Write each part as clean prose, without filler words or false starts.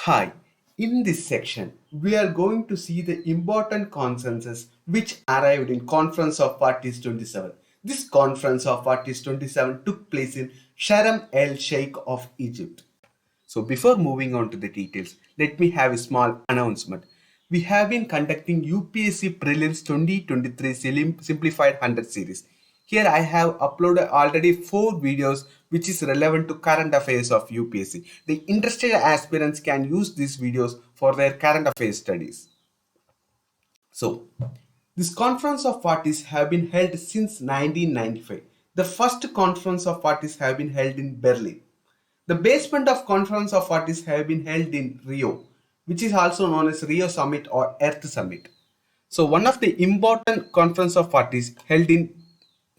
Hi, in this section, we are going to see the important consensus which arrived in Conference of Parties 27. This Conference of Parties 27 took place in Sharm el Sheikh of Egypt. So before moving on to the details, let me have a small announcement. We have been conducting UPSC Prelims 2023 Simplified 100 series. Here I have uploaded already 4 videos which is relevant to current affairs of UPSC. The interested aspirants can use these videos for their current affairs studies. So, this conference of parties have been held since 1995. The first conference of parties have been held in Berlin. The basement of conference of parties have been held in Rio, which is also known as Rio Summit or Earth Summit. So one of the important conference of parties held in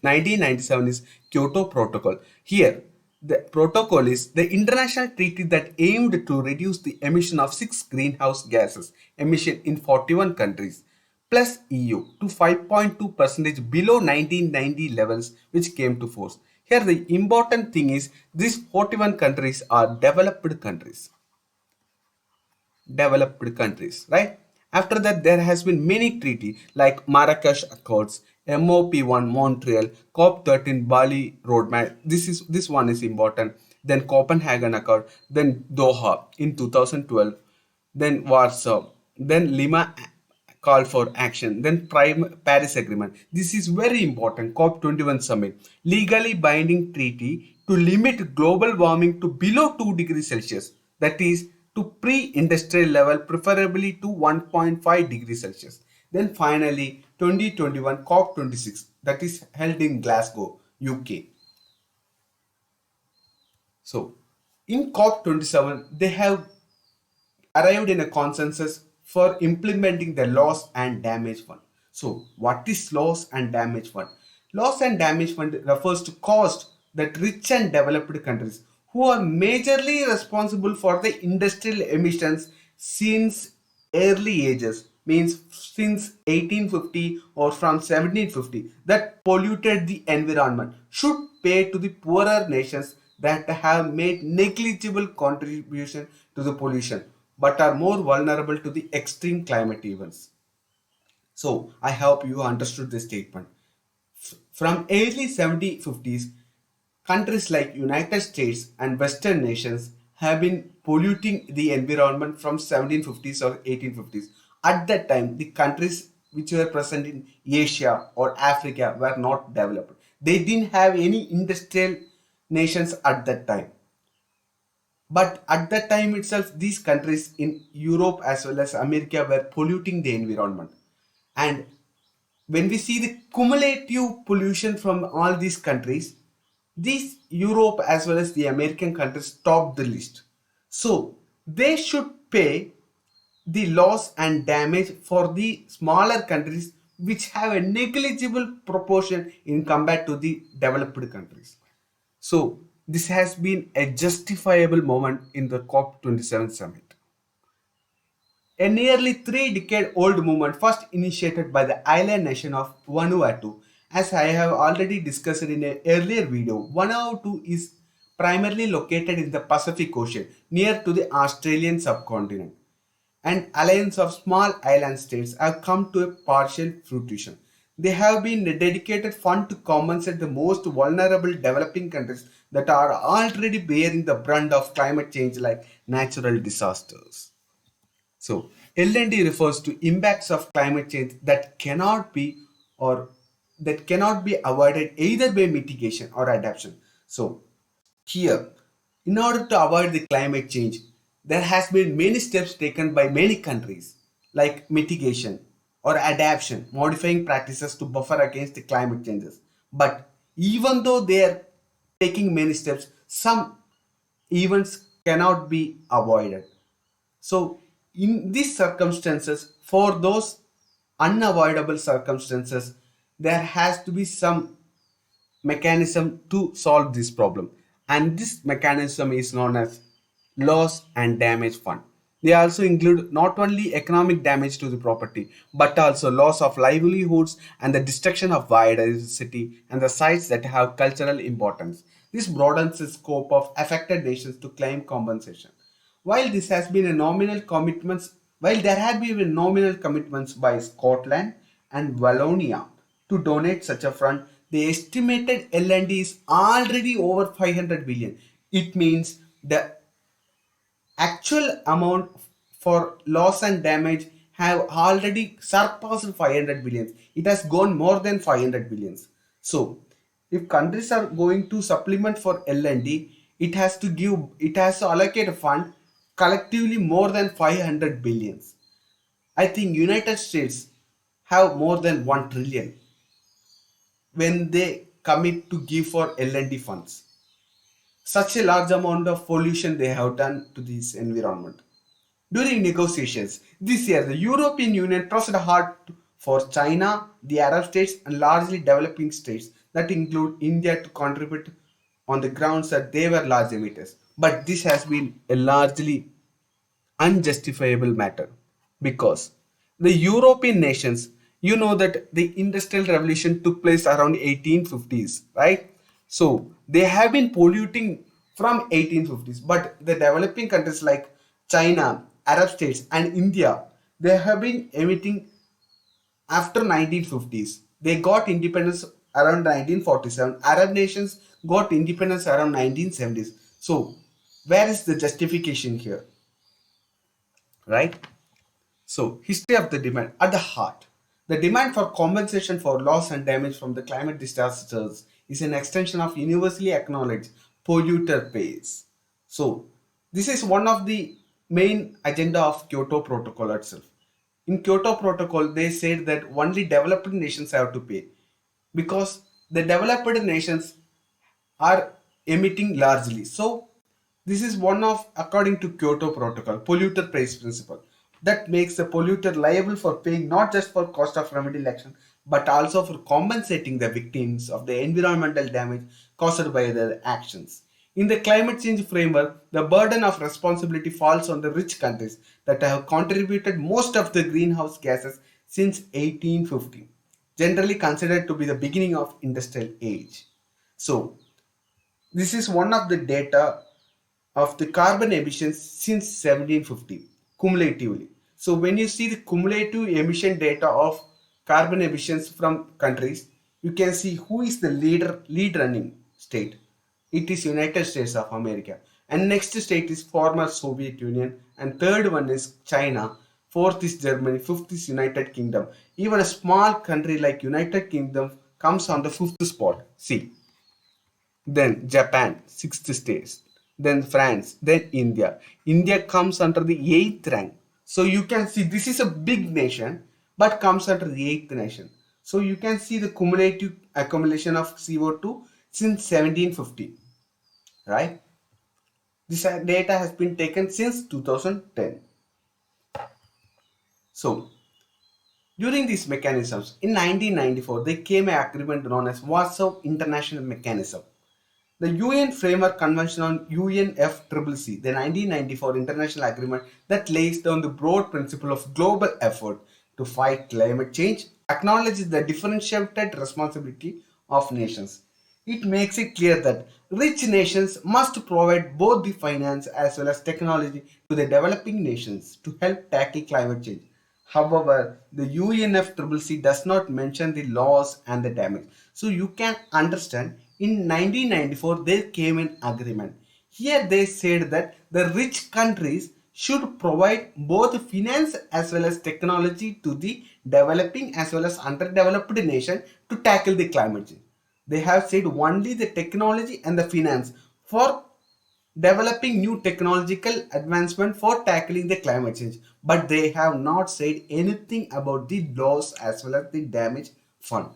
1997 is Kyoto Protocol. Here, the protocol is the international treaty that aimed to reduce the emission of 6 greenhouse gases emission in 41 countries plus EU to 5.2% below 1990 levels which came to force. Here the important thing is these 41 countries are developed countries, right? After that, there has been many treaty like Marrakesh Accords, MOP1 Montreal, COP13 Bali Roadmap. This one is important. Then Copenhagen Accord, then Doha in 2012, then Warsaw, then Lima call for action, then Paris Agreement. This is very important. COP21 Summit, legally binding treaty to limit global warming to below 2 degrees Celsius. That is to pre-industrial level, preferably to 1.5 degrees Celsius. Then finally, 2021 COP26 that is held in Glasgow, UK. So in COP27, they have arrived in a consensus for implementing the loss and damage fund. So, what is loss and damage fund? Loss and damage fund refers to cost that rich and developed countries who are majorly responsible for the industrial emissions since early ages, means since 1850 or from 1750, that polluted the environment should pay to the poorer nations that have made negligible contribution to the pollution but are more vulnerable to the extreme climate events. So I hope you understood this statement. From early 1750s, countries like United States and Western nations have been polluting the environment from 1750s or 1850s. At that time, the countries which were present in Asia or Africa were not developed. They didn't have any industrial nations at that time. But at that time itself, these countries in Europe as well as America were polluting the environment. And when we see the cumulative pollution from all these countries, these Europe as well as the American countries top the list. So they should pay the loss and damage for the smaller countries which have a negligible proportion in compared to the developed countries. So this has been a justifiable moment in the COP27 summit. A nearly 3-decade-old movement first initiated by the island nation of Vanuatu. As I have already discussed in an earlier video, Vanuatu is primarily located in the Pacific Ocean near to the Australian subcontinent. An alliance of small island states have come to a partial fruition. They have been a dedicated fund to compensate the most vulnerable developing countries that are already bearing the brunt of climate change like natural disasters. So, L&D refers to impacts of climate change that cannot be or that cannot be avoided either by mitigation or adaptation. So, here, in order to avoid the climate change, there has been many steps taken by many countries like mitigation or adaptation, modifying practices to buffer against the climate changes. But even though they are taking many steps, some events cannot be avoided. So, in these circumstances, for those unavoidable circumstances, there has to be some mechanism to solve this problem, and this mechanism is known as loss and damage fund. They also include not only economic damage to the property but also loss of livelihoods and the destruction of biodiversity and the sites that have cultural importance. This broadens the scope of affected nations to claim compensation. while this has been a nominal commitments, while there have been nominal commitments by Scotland and Wallonia to donate such a fund, the estimated L&D is already over 500 billion. It means the actual amount for loss and damage have already surpassed 500 billions. It has gone more than 500 billions. So if countries are going to supplement for L&D, it has to allocate a fund collectively more than 500 billions. I think United States have more than 1 trillion when they commit to give for L&D funds. Such a large amount of pollution they have done to this environment. During negotiations this year, the European Union pressed hard for China, the Arab states, and largely developing states that include India to contribute on the grounds that they were large emitters. But this has been a largely unjustifiable matter because the European nations, you know that the industrial revolution took place around 1850s, right? So they have been polluting from 1850s, but the developing countries like China, Arab states, and India, they have been emitting after 1950s. They got independence around 1947. Arab nations got independence around 1970s. So where is the justification here, right? So, history of the demand at the heart. The demand for compensation for loss and damage from the climate disasters is an extension of universally acknowledged polluter pays. So, this is one of the main agenda of Kyoto Protocol itself. In Kyoto Protocol, they said that only developed nations have to pay because the developed nations are emitting largely. So this is one of, according to Kyoto Protocol, polluter pays principle that makes the polluter liable for paying not just for cost of remedial action but also for compensating the victims of the environmental damage caused by their actions. In the climate change framework, the burden of responsibility falls on the rich countries that have contributed most of the greenhouse gases since 1850, generally considered to be the beginning of industrial age. So, this is one of the data of the carbon emissions since 1750 cumulatively. So when you see the cumulative emission data of carbon emissions from countries, you can see who is the lead running state. It is United States of America. And next state is former Soviet Union. And third one is China. Fourth is Germany. Fifth is United Kingdom. Even a small country like United Kingdom comes on the fifth spot. See, then Japan, sixth state, then France, then India. India comes under the eighth rank. So you can see this is a big nation, but comes under the eighth nation. So you can see the cumulative accumulation of CO2 since 1750, right? This data has been taken since 2010. So during these mechanisms, in 1994, there came an agreement known as Warsaw International Mechanism. The UN Framework Convention on UNFCCC, the 1994 international agreement that lays down the broad principle of global effort to fight climate change, acknowledges the differentiated responsibility of nations. It makes it clear that rich nations must provide both the finance as well as technology to the developing nations to help tackle climate change. However, the UNFCCC does not mention the loss and the damage. So you can understand in 1994 there came an agreement. Here they said that the rich countries should provide both finance as well as technology to the developing as well as underdeveloped nation to tackle the climate change. They have said only the technology and the finance for developing new technological advancement for tackling the climate change, but they have not said anything about the loss as well as the damage fund.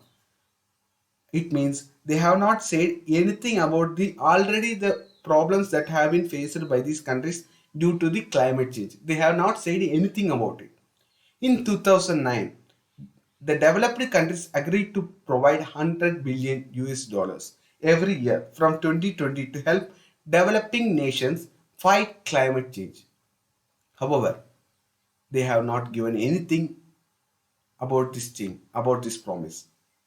It means they have not said anything about the already the problems that have been faced by these countries due to the climate change. They have not said anything about it. In 2009, the developed countries agreed to provide 100 billion US dollars every year from 2020 to help developing nations fight climate change. However, they have not given anything about this thing, about this promise,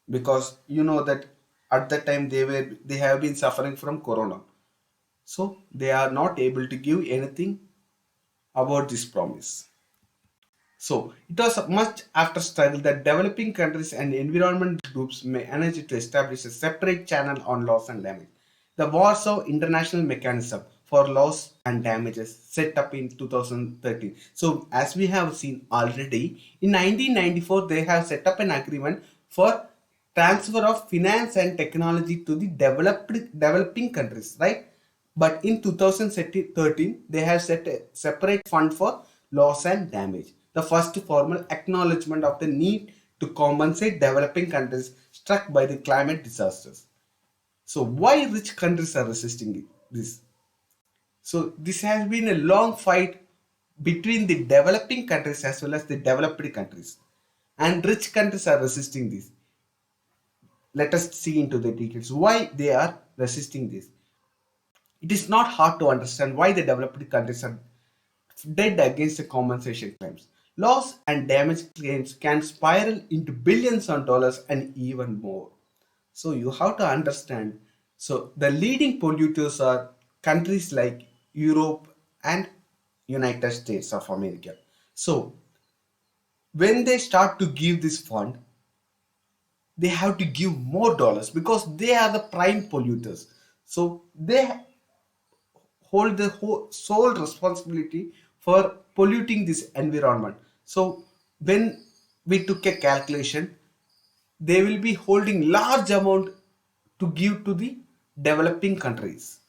because you know that at that time they have been suffering from corona, so they are not able to give anything about this promise. So it was much after struggle that developing countries and environment groups managed to establish a separate channel on loss and damage. The Warsaw International Mechanism for Loss and Damages set up in 2013. So as we have seen already, in 1994 they have set up an agreement for transfer of finance and technology to the developing countries, right? But in 2013, they have set a separate fund for loss and damage. The first formal acknowledgement of the need to compensate developing countries struck by the climate disasters. So why rich countries are resisting this? So this has been a long fight between the developing countries as well as the developed countries. And rich countries are resisting this. Let us see into the details why they are resisting this. It is not hard to understand why the developed countries are dead against the compensation claims. Loss and damage claims can spiral into billions of dollars and even more. So you have to understand. So the leading polluters are countries like Europe and United States of America. So when they start to give this fund, they have to give more dollars because they are the prime polluters. So they hold the whole sole responsibility for polluting this environment. So when we took a calculation, they will be holding large amount to give to the developing countries.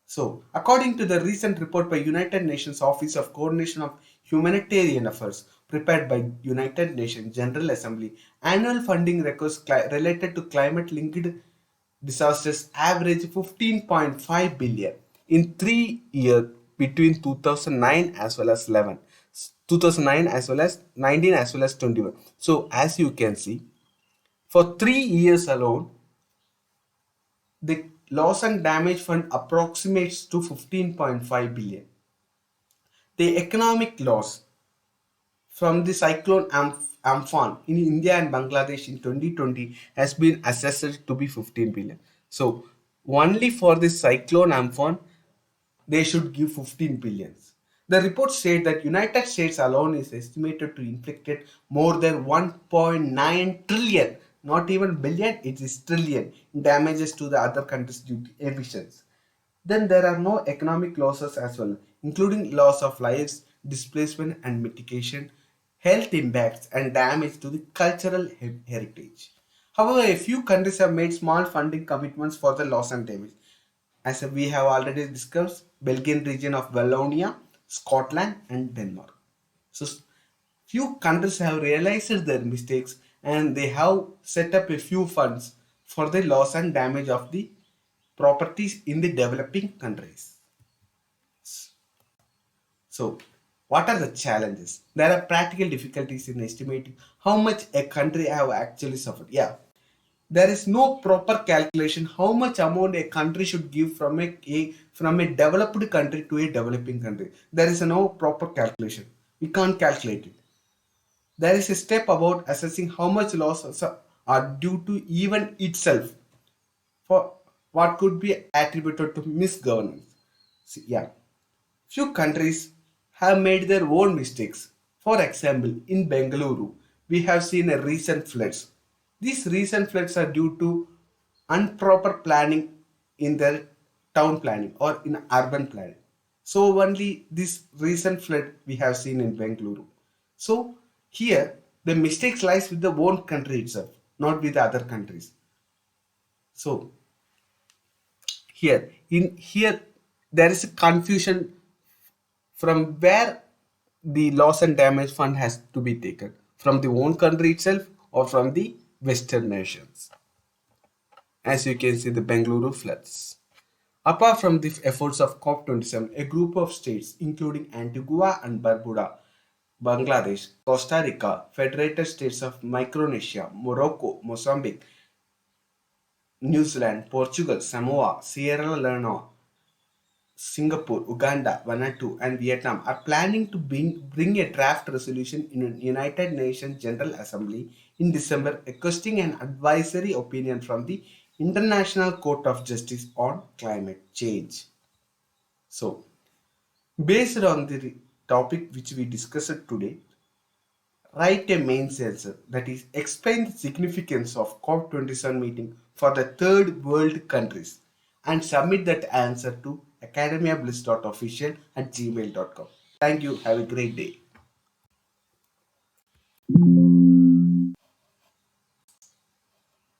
So, according to the recent report by United Nations Office of Coordination of Humanitarian Affairs prepared by United Nations General Assembly, annual funding records related to climate-linked disasters average 15.5 billion in 3 years between 2009 as well as 11, 2009 as well as 19 as well as 21. So, as you can see, for 3 years alone, the loss and damage fund approximates to 15.5 billion. The economic loss from the cyclone Amphan in India and Bangladesh in 2020 has been assessed to be 15 billion. So only for this cyclone Amphan, they should give 15 billions. The report said that United States alone is estimated to inflicted more than 1.9 trillion, not even billion, it is trillion, damages to the other countries due to emissions. Then there are no economic losses as well, including loss of lives, displacement and mitigation, health impacts and damage to the cultural heritage. However, a few countries have made small funding commitments for the loss and damage. As we have already discussed, Belgian region of Wallonia, Scotland and Denmark. So few countries have realized their mistakes and they have set up a few funds for the loss and damage of the properties in the developing countries. So, what are the challenges? There are practical difficulties in estimating how much a country have actually suffered. Yeah, there is no proper calculation how much amount a country should give from from a developed country to a developing country. There is no proper calculation. We can't calculate it. There is a step about assessing how much losses are due to even itself for what could be attributed to misgovernance. See, yeah, few countries have made their own mistakes. For example, in Bengaluru, we have seen a recent floods. These recent floods are due to improper planning in their town planning or in urban planning. So only this recent flood we have seen in Bengaluru. So here the mistakes lies with the own country itself, not with the other countries. So here there is a confusion from where the loss and damage fund has to be taken, from the own country itself or from the western nations. As you can see, the Bengaluru floods. Apart from the efforts of COP27, a group of states including Antigua and Barbuda, Bangladesh, Costa Rica, Federated States of Micronesia, Morocco, Mozambique, New Zealand, Portugal, Samoa, Sierra Leone, Singapore, Uganda, Vanuatu, and Vietnam are planning to bring a draft resolution in a United Nations General Assembly in December requesting an advisory opinion from the International Court of Justice on climate change. So, based on the topic which we discussed today, write a main answer, that is explain the significance of COP27 meeting for the third world countries, and submit that answer to academiabliss.official@gmail.com. Thank you. Have a great day.